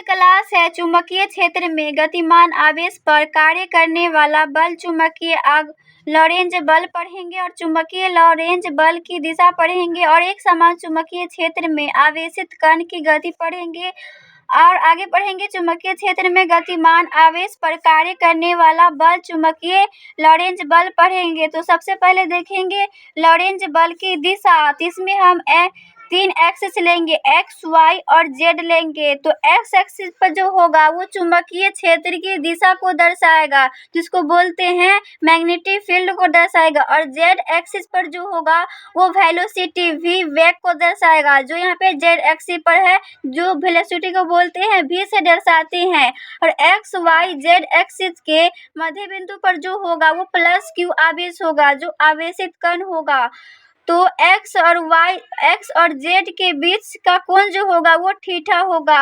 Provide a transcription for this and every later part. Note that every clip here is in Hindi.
क्लास है चुंबकीय क्षेत्र में गतिमान आवेश पर कार्य करने वाला बल। चुंबकीय लॉरेंज बल पढ़ेंगे और चुंबकीय लॉरेंज बल की दिशा पढ़ेंगे और एक समान चुंबकीय क्षेत्र में आवेशित कण की गति पढ़ेंगे और आगे पढ़ेंगे चुंबकीय क्षेत्र में गतिमान आवेश पर कार्य करने वाला बल। चुंबकीय लॉरेंज बल पढ़ेंगे। तो सबसे पहले देखेंगे लॉरेंज बल की दिशा। तो इसमें हम 3 एक्सिस लेंगे, एक्स, वाई और जेड लेंगे। तो एक्स एक्सिस पर जो होगा वो चुंबकीय क्षेत्र की दिशा को दर्शाएगा, जिसको बोलते हैं मैग्नेटिक फील्ड को दर्शाएगा। और जेड एक्सिस पर जो होगा वो वेलोसिटी v वेग को दर्शाएगा, जो यहाँ पे जेड एक्सिस पर है, जो वेलोसिटी को बोलते हैं v से दर्शाते हैं। और एक्स, वाई, जेड एक्सिस के मध्य बिंदु पर जो होगा वो प्लस क्यू आवेश होगा, जो आवेशित कण होगा। तो एक्स और जेड के बीच का कोण जो होगा वो थीटा होगा।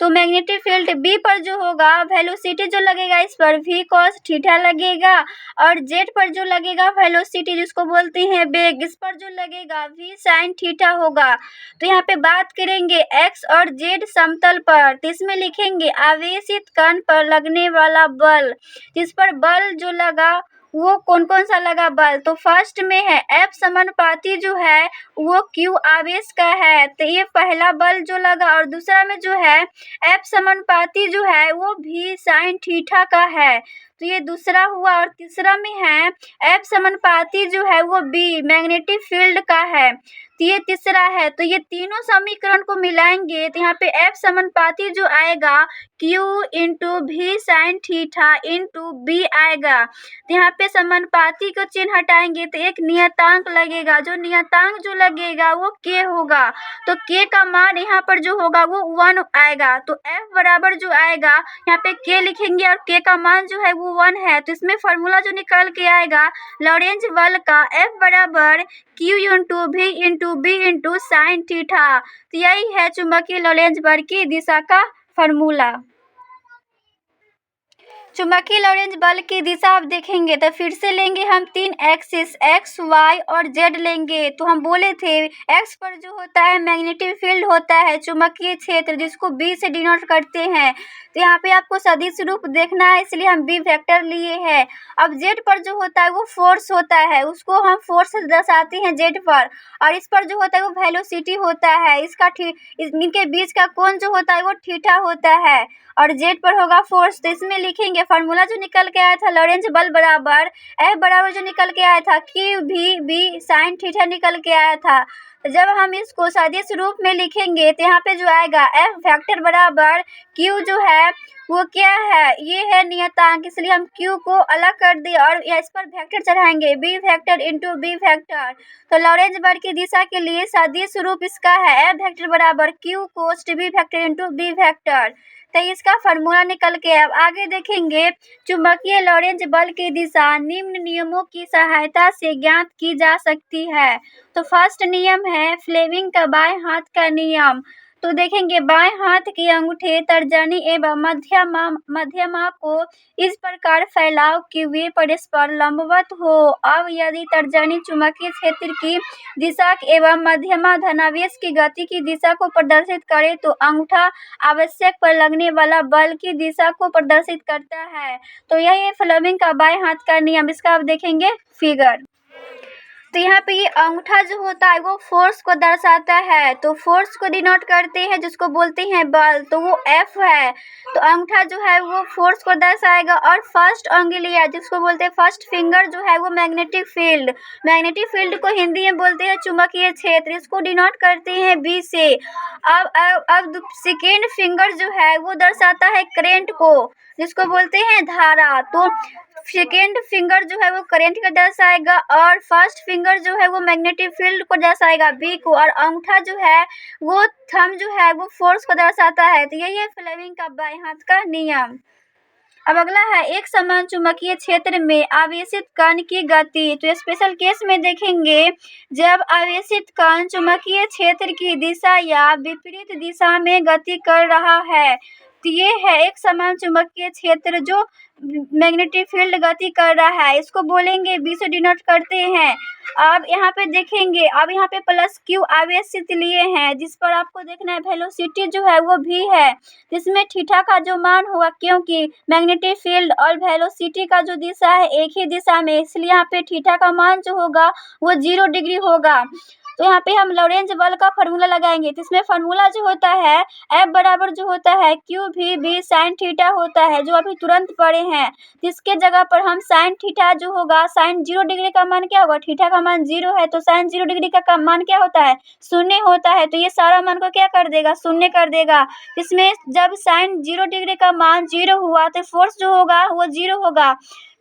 तो मैग्नेटिक फील्ड बी पर जो होगा वेलोसिटी जो लगेगा इस पर v cos थीटा लगेगा और जेड पर जो लगेगा वेलोसिटी जिसको बोलते हैं वेग, इस पर जो लगेगा v sin थीटा होगा। तो यहाँ पे बात करेंगे एक्स और जेड समतल पर। तो इसमें लिखेंगे आवेशित कण पर लगने वाला बल। जिस पर बल जो लगा वो कौन कौन सा लगा बल। तो फर्स्ट में है F समानुपाती जो है वो Q आवेश का है, तो ये पहला बल जो लगा। और दूसरा में जो है F समानुपाती जो है वो V sin थीटा का है, तो ये दूसरा हुआ। और तीसरा में है F समानुपाती जो है वो B मैग्नेटिक फील्ड का है, तो ये तीसरा है। तो ये तीनों समीकरण को मिलाएंगे तो यहाँ पे F समानुपाती जो आएगा Q into V sin theta into B आएगा। तो यहाँ पे समानुपाती को चिन्ह हटाएंगे तो एक नियतांक लगेगा, जो नियतांक जो लगेगा वो K होगा। तो K का मान यहाँ पर जो होगा वो 1 आएगा। तो F बराबर जो आएगा यहाँ पे K लिखेंगे और K का मान जो है वो 1 है। तो इसमें फॉर्मूला जो निकल के आएगा लॉरेंज बल का F बराबर Q into V into B into sine theta. तो यही है चुंबकीय लॉरेंज बल की दिशा का फॉर्मूला। चुंबकीय लॉरेंज बल की दिशा आप देखेंगे तो फिर से लेंगे हम 3 एक्सिस एक्स, वाई और जेड लेंगे। तो हम बोले थे एक्स पर जो होता है मैग्नेटिक फील्ड होता है चुंबकीय क्षेत्र, जिसको बी से डिनोट करते हैं। तो यहाँ पे आपको सदिश रूप देखना है, इसलिए हम बी वेक्टर लिए हैं। अब जेड पर जो होता है वो फोर्स होता है, उसको हम फोर्स दर्शाते हैं जेड पर। और इस पर जो होता है वो वेलोसिटी होता है, इनके बीच का कोण जो होता है वो थीटा होता है। और जेड पर होगा फोर्स। तो इसमें लिखेंगे फॉर्मूला जो निकल के आया था लॉरेंज बल बराबर F बराबर जो निकल के आया था Q V B sin theta निकल के आया था। जब हम इसको सदिश रूप में लिखेंगे तो यहाँ पे जो आएगा F वेक्टर बराबर Q जो है वो क्या है, ये है नियतांक, इसलिए हम Q को अलग कर दिए और इस पर वेक्टर चढ़ाएंगे B vector into B vector. तो लॉरेंज बल की दिशा के लिए सदिश रूप इसका है F वेक्टर बराबर Q cos B vector into B vector. तो इसका फॉर्मूला निकल के अब आगे देखेंगे चुंबकीय लॉरेंज बल की दिशा निम्न नियमों की सहायता से ज्ञात की जा सकती है। तो फर्स्ट नियम है फ्लेमिंग का बाएं हाथ का नियम। तो देखेंगे बाएं हाथ के अंगूठे तर्जनी एवं मध्यमा को इस प्रकार फैलाओ कि वे परस्पर लंबवत हो। अब यदि तर्जनी चुंबकीय क्षेत्र की दिशा एवं मध्यमा धनावेश की गति की दिशा को प्रदर्शित करे तो अंगूठा आवश्यक पर लगने वाला बल की दिशा को प्रदर्शित करता है। तो यही है फ्लेमिंग का बाएं हाथ का नियम। इसका आप देखेंगे फिगर। तो यहाँ पे ये अंगूठा जो होता है वो फोर्स को दर्शाता है, तो फोर्स को डिनोट करते हैं जिसको बोलते हैं बल, तो वो F है। तो अंगूठा जो है वो फोर्स को दर्शाएगा। और फर्स्ट अंगुलिया जिसको बोलते हैं फर्स्ट फिंगर जो है वो मैग्नेटिक फील्ड को हिंदी में बोलते हैं चुंबकीय क्षेत्र, इसको डिनोट करते हैं B से। अब सेकेंड फिंगर जो है वो दर्शाता है करेंट को, जिसको बोलते हैं धारा। तो सेकेंड फिंगर जो है वो करंट को दर्शाएगा और फर्स्ट फिंगर जो है वो मैग्नेटिक फील्ड को दर्शाएगा B को, और अंगूठा जो है वो थंब जो है वो फोर्स को दर्शाता है। तो यही है फ्लेमिंग का बाएं हाथ का नियम। अब अगला है एक समान चुंबकीय क्षेत्र में आवेशित कण की गति। तो स्पेशल केस में देखेंगे जब आवेशित कण चुंबकीय क्षेत्र की दिशा या विपरीत दिशा में गति कर रहा है। तो ये है एक समान चुंबकीय क्षेत्र जो मैग्नेटिक फील्ड गति कर रहा है, इसको बोलेंगे बी से डिनोट करते हैं। अब यहाँ पे देखेंगे, अब यहाँ पे प्लस क्यू आवेशित लिए हैं, जिस पर आपको देखना है वेलोसिटी जो है वो भी है, जिसमें थीटा का जो मान होगा, क्योंकि मैग्नेटिक फील्ड और वेलोसिटी का जो दिशा है एक ही दिशा में, इसलिए यहाँ पे थीटा का मान जो होगा वो 0 डिग्री होगा। तो यहाँ पे हम लॉरेंज बल का फार्मूला लगाएंगे, तो इसमें फार्मूला जो होता है एफ बराबर जो होता है क्यू भी बी साइन थीटा होता है, जो अभी तुरंत पढ़े हैं। जिसके जगह पर हम साइन थीटा जो होगा, साइन 0 डिग्री का मान क्या होगा, थीटा का मान 0 है, तो साइन 0 डिग्री का मान क्या होता है, 0 होता है। तो ये सारा मान को क्या कर देगा, 0 कर देगा। इसमें जब साइन 0 डिग्री का मान 0 हुआ तो फोर्स जो होगा वो 0 होगा।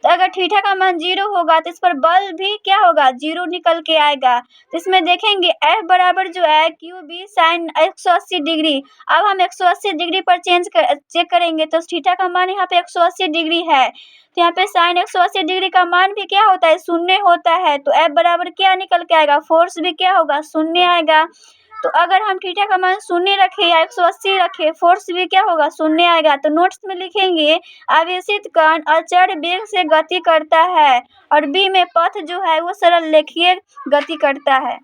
तो अगर थीटा का मान 0 होगा तो इस पर बल भी क्या होगा, 0 निकल के आएगा। तो इसमें देखेंगे एफ बराबर जो है क्यू बी साइन 180 डिग्री। अब हम 180 डिग्री पर चेक करेंगे, तो थीटा का मान यहाँ पे 180 डिग्री है, तो यहाँ पे साइन 180 डिग्री का मान भी क्या होता है, 0 होता है। तो एफ बराबर क्या निकल के आएगा, फोर्स भी क्या होगा, 0 आएगा। तो अगर हम थीटा का मान 0 रखें या 180 रखें, फोर्स भी क्या होगा, 0 आएगा। तो नोट्स में लिखेंगे आवेशित कण अचर वेग से गति करता है, और बी में पथ जो है वो सरल रेखीय गति करता है।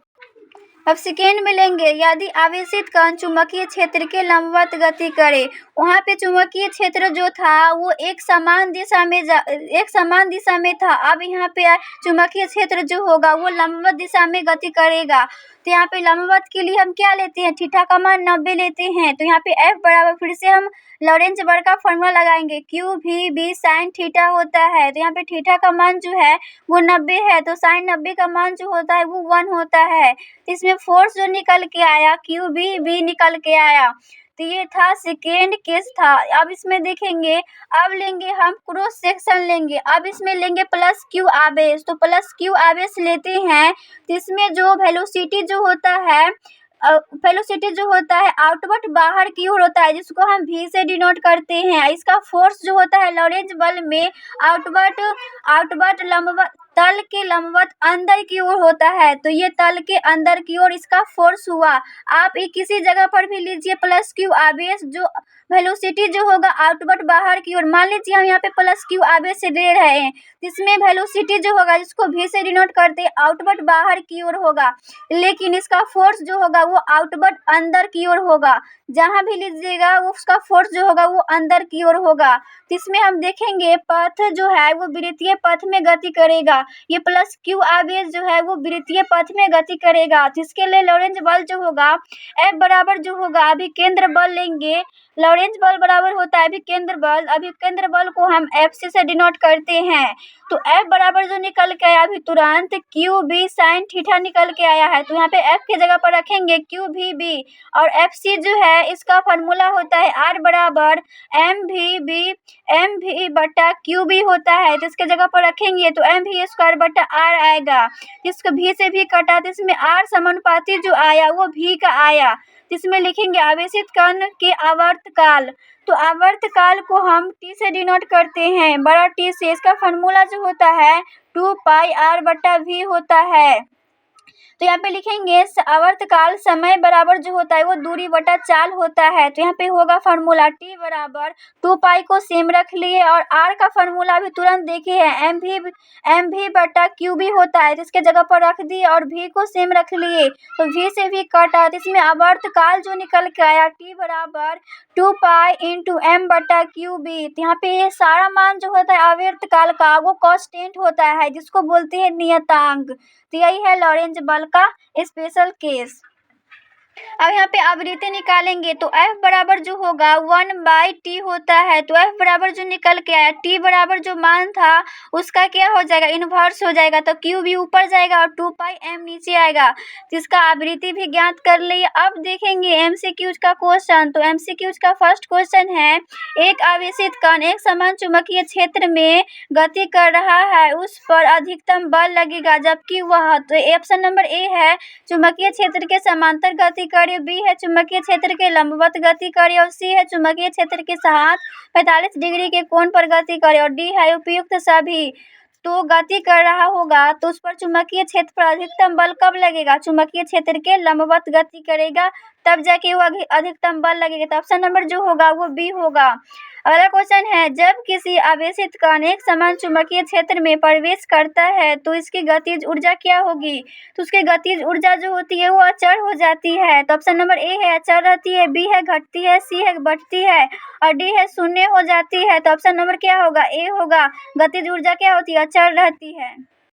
अब सेकेंड में लेंगे, यदि आवेशित कण चुंबकीय क्षेत्र के लंबवत गति करे, वहाँ पे चुंबकीय क्षेत्र जो था वो एक समान दिशा में था। अब यहाँ पे चुंबकीय क्षेत्र जो होगा वो लंबवत दिशा में गति करेगा। तो यहाँ पे लंबवत के लिए हम क्या लेते हैं, थीटा का मान 90 लेते हैं। तो यहाँ पे एफ बराबर फिर से हम लॉरेंज बल का फॉर्मूला लगाएंगे, क्यू भी बी साइन थीटा होता है। तो यहाँ पे थीटा का मान जो है वो 90 है, तो साइन 90 का मान जो होता है वो 1 होता है। तो इसमें फोर्स जो निकल के आया क्यू बी निकल के आया। तो ये था सेकेंड केस था। अब इसमें देखेंगे, अब लेंगे हम क्रॉस सेक्शन लेंगे। अब इसमें लेंगे प्लस क्यू आवेश। तो प्लस क्यू आवेश लेते हैं, तो इसमें जो वेलोसिटी जो होता है आउटवर्ड बाहर की ओर होता है, जिसको हम भी से डिनोट करते हैं। इसका फोर्स जो होता है लॉरेंज बल में आउटवर्ड लंबवत तल के लंबवत अंदर की ओर होता है। तो ये तल के अंदर की ओर इसका फोर्स हुआ। आप किसी जगह पर भी लीजिए प्लस क्यू आवेश, जो वेलोसिटी जो होगा आउटवर्ड बाहर की ओर, मान लीजिए हम यहाँ पे प्लस क्यू आवेश से ले रहे हैं, जिसमें वेलोसिटी जो होगा जिसको भी से डिनोट करते हैं आउटवर्ड बाहर की ओर होगा, लेकिन इसका फोर्स जो होगा वो आउटवर्ड अंदर की ओर होगा। जहाँ भी लीजिएगा वो उसका फोर्स जो होगा वो अंदर की ओर होगा। तो इसमें हम देखेंगे पथ जो है वो वृत्तीय पथ में गति करेगा। ये प्लस क्यू आवेश जो है वो वृत्तीय पथ में गति करेगा। तो इसके लिए लॉरेंज बल जो होगा एफ बराबर जो होगा, अभी केंद्र बल लेंगे, लॉरेंज बल बराबर होता है अभी केंद्र बल। अभी केंद्र बल को हम एफ से डिनोट करते हैं। तो एफ बराबर जो निकल के आया अभी तुरंत क्यू बी साइन थीटा निकल के आया है। तो यहाँ पे एफ की जगह पर रखेंगे क्यू भी बी, और एफ सी जो है इसका फार्मूला होता है आर बराबर एम भी बटा क्यू बी होता है। तो इसके जगह पर रखेंगे तो एम भी स्क्वायर बटा आर आएगा। इसको भी से भी कटा, तो इसमें आर समानुपाती जो आया वो भी का आया। इसमें लिखेंगे आवेशित कण के आवर्तकाल। तो आवर्तकाल को हम टी से डिनोट करते हैं, बड़ा टी से। इसका फार्मूला जो होता है 2 पाई आर बटा वी होता है। तो यहाँ पे लिखेंगे आवर्तकाल समय बराबर जो होता है वो दूरी बटा चाल होता है। तो यहाँ पे होगा फार्मूला टी बराबर 2 पाई को सेम रख लिए, और आर का फार्मूला भी तुरंत देखे हैं एम भी बटा क्यू भी होता है, तो इसके जगह पर रख दिए, और भी को सेम रख लिए, तो भी से भी कटा। तो इसमें आवर्तकाल जो निकल के आया टी बराबर 2 पाई इंटू एम बटा क्यू बी। तो यहाँ पे ये सारा मान जो होता है आवर्तकाल का वो कांस्टेंट होता है, जिसको बोलते हैं नियतांक। तो यही है लॉरेंज बल का स्पेशल केस। अब यहाँ पे आवृत्ति निकालेंगे, तो F बराबर जो होगा 1/t होता है। तो F बराबर जो निकल के आया, T बराबर जो मान था उसका क्या हो जाएगा, इन्वर्स हो जाएगा। तो Q भी ऊपर जाएगा और 2 पाई m नीचे आएगा, जिसका आवृत्ति भी ज्ञात कर लिए। अब देखेंगे MCQ का क्वेश्चन। तो MCQ का फर्स्ट क्वेश्चन है, एक आवेशित कण एक समान चुंबकीय क्षेत्र में गति कर रहा है, उस पर अधिकतम बल लगेगा जबकि वह, तो ऑप्शन नंबर ए है चुंबकीय क्षेत्र के समांतर गति करे, बी है चुंबकीय क्षेत्र के लंबवत गति करे, और सी है चुंबकीय क्षेत्र के साथ 45 डिग्री के कोण पर गति करे, और डी है उपयुक्त सभी। तो गति कर रहा होगा तो उस पर चुंबकीय क्षेत्र पर अधिकतम बल कब लगेगा, चुंबकीय क्षेत्र के लंबवत गति करेगा तब जाके वो अधिकतम बल लगेगा। तो ऑप्शन नंबर जो होगा वो बी होगा। अगला क्वेश्चन है, जब किसी आवेशित कण एक समान चुंबकीय क्षेत्र में प्रवेश करता है तो इसकी गतिज ऊर्जा क्या होगी? तो उसकी गतिज ऊर्जा जो होती है वो अचर हो जाती है। तो ऑप्शन नंबर ए है अचर रहती है, बी है घटती है, सी है बढ़ती है और डी है शून्य हो जाती है। तो ऑप्शन नंबर क्या होगा? ए होगा। गतिज ऊर्जा क्या होती है? अचर रहती है।